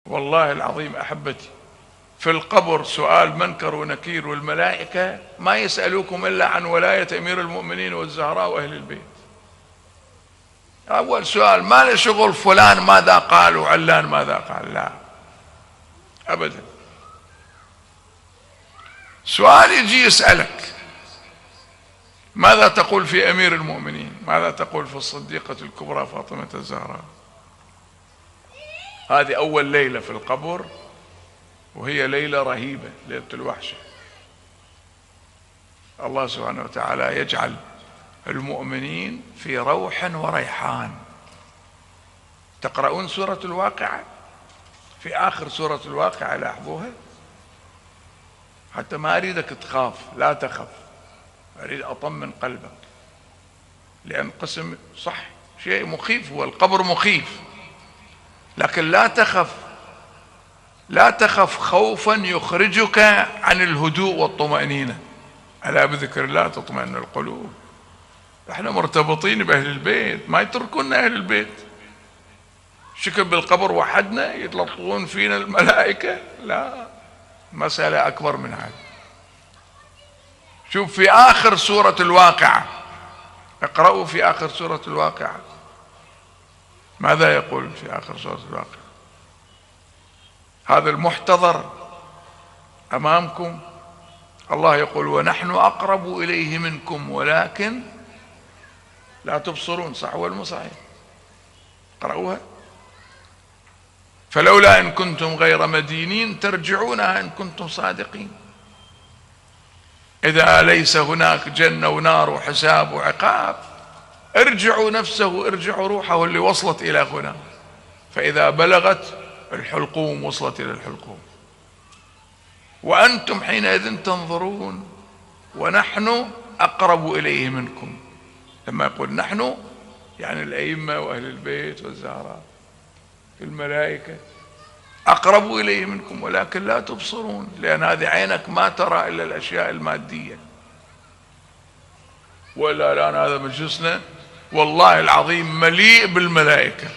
والله العظيم أحبتي، في القبر سؤال منكر ونكير، والملائكة ما يسألوكم إلا عن ولاية أمير المؤمنين والزهراء وأهل البيت. أول سؤال ما له شغل فلان ماذا قال وعلان ماذا قال، لا أبدا. سؤال يجي يسألك ماذا تقول في أمير المؤمنين، ماذا تقول في الصديقة الكبرى فاطمة الزهراء. هذه أول ليلة في القبر، وهي ليلة رهيبة، ليلة الوحشة. الله سبحانه وتعالى يجعل المؤمنين في روح وريحان. تقرؤون سورة الواقعة، في آخر سورة الواقعة لاحظوها، حتى ما أريدك تخاف، لا تخف، أريد أطمن قلبك، لأن قسم صح شيء مخيف، هو القبر مخيف، لكن لا تخف، لا تخف خوفا يخرجك عن الهدوء والطمأنينة. ألا بذكر الله تطمئن القلوب. احنا مرتبطين بأهل البيت، ما يتركونا أهل البيت. شكل بالقبر وحدنا يتلطفون فينا الملائكة، لا، مسألة أكبر من هذا. شوف في آخر سورة الواقعة، اقرأوا في آخر سورة الواقعة ماذا يقول في آخر سورة الواقعة. هذا المحتضر أمامكم، الله يقول ونحن أقرب إليه منكم ولكن لا تبصرون، صح ولا مو صحيح؟ اقرأوها. فلولا إن كنتم غير مدينين ترجعونها إن كنتم صادقين. إذا ليس هناك جنة ونار وحساب وعقاب، ارجعوا نفسه، ارجعوا روحه اللي وصلت إلى هنا، فإذا بلغت الحلقوم وصلت إلى الحلقوم وأنتم حينئذ تنظرون ونحن أقرب إليه منكم. لما يقول نحن يعني الأئمة وأهل البيت والزهراء، الملائكة، أقرب إليه منكم ولكن لا تبصرون، لأن هذه عينك ما ترى إلا الأشياء المادية. ولا الآن هذا مجلسنا والله العظيم مليء بالملائكة،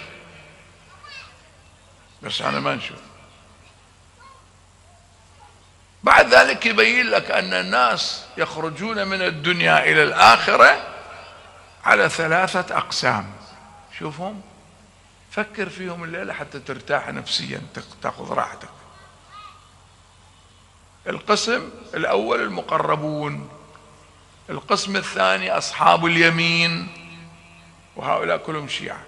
بس أنا ما نشوف. بعد ذلك يبين لك أن الناس يخرجون من الدنيا إلى الآخرة على 3 أقسام. شوفهم، فكر فيهم الليلة حتى ترتاح نفسيا، تأخذ راحتك. القسم الأول المقربون، القسم الثاني أصحاب اليمين، وهؤلاء كلهم شيعة.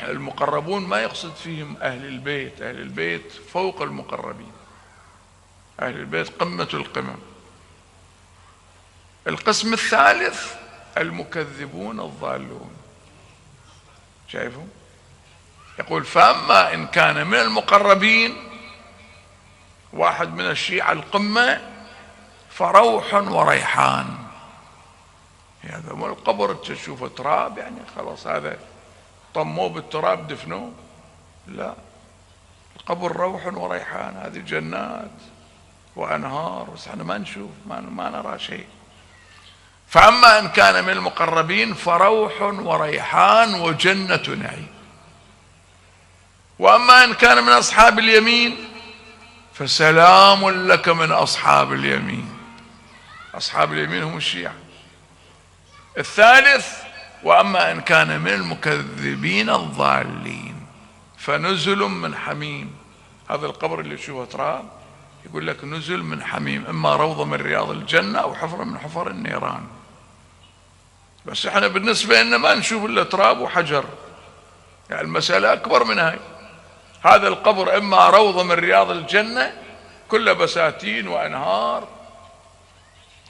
المقربون ما يقصد فيهم أهل البيت، أهل البيت فوق المقربين، أهل البيت قمة القمم. القسم الثالث المكذبون الضالون. شايفوا؟ يقول فأما إن كان من المقربين، واحد من الشيعة القمة، فروح وريحان. هذا مو القبر تشوف تراب يعني خلاص هذا طموه بالتراب دفنوه، لا، القبر روح وريحان، هذه جنات وأنهار، بس احنا ما نشوف، ما نرى شيء. فأما إن كان من المقربين فروح وريحان وجنة نعيم. وأما إن كان من أصحاب اليمين فسلام لك من أصحاب اليمين. أصحاب اليمين هم الشيعة. الثالث وأما إن كان من المكذبين الضالين فنزل من حميم. هذا القبر اللي تشوفه تراب يقول لك نزل من حميم، إما روضة من رياض الجنة أو حفرة من حفر النيران. بس احنا بالنسبة لنا ما نشوف إلا تراب وحجر، يعني المسألة أكبر من هاي. هذا القبر إما روضة من رياض الجنة كلها بساتين وأنهار،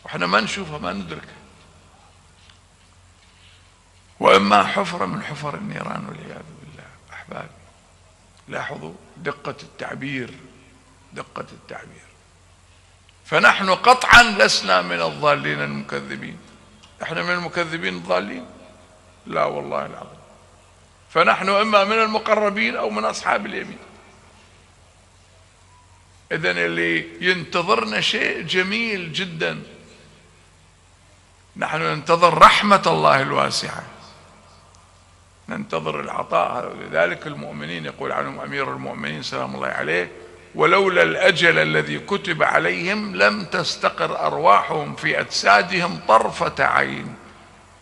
وإحنا ما نشوفها ما ندركها، وإما حفرة من حفر النيران والعياذ بالله. أحبابي لاحظوا دقة التعبير، دقة التعبير. فنحن قطعا لسنا من الضالين المكذبين. احنا من المكذبين الضالين؟ لا والله العظيم. فنحن إما من المقربين أو من أصحاب اليمين. إذن اللي ينتظرنا شيء جميل جدا، نحن ننتظر رحمة الله الواسعة، ننتظر العطاء. لذلك المؤمنين يقول عنهم أمير المؤمنين سلام الله عليه: ولولا الأجل الذي كتب عليهم لم تستقر أرواحهم في أجسادهم طرفة عين،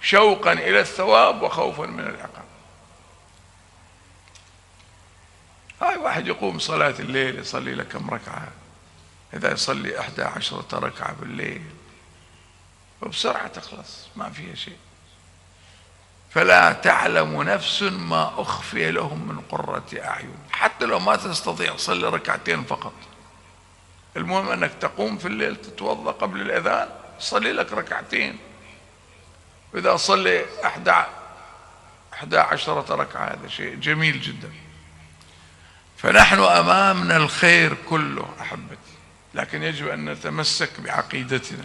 شوقا إلى الثواب وخوفا من العقاب. هاي واحد يقوم صلاة الليل يصلي له كم ركعة، إذا يصلي 11 ركعة بالليل وبسرعة تخلص ما فيها شيء. فلا تعلم نفس ما أخفي لهم من قرة أعين. حتى لو ما تستطيع تصلي ركعتين فقط، المهم أنك تقوم في الليل تتوضأ قبل الأذان، صلي لك ركعتين. وإذا صلي 11 ركعة هذا شيء جميل جدا. فنحن أمامنا الخير كله أحبتي، لكن يجب أن نتمسك بعقيدتنا.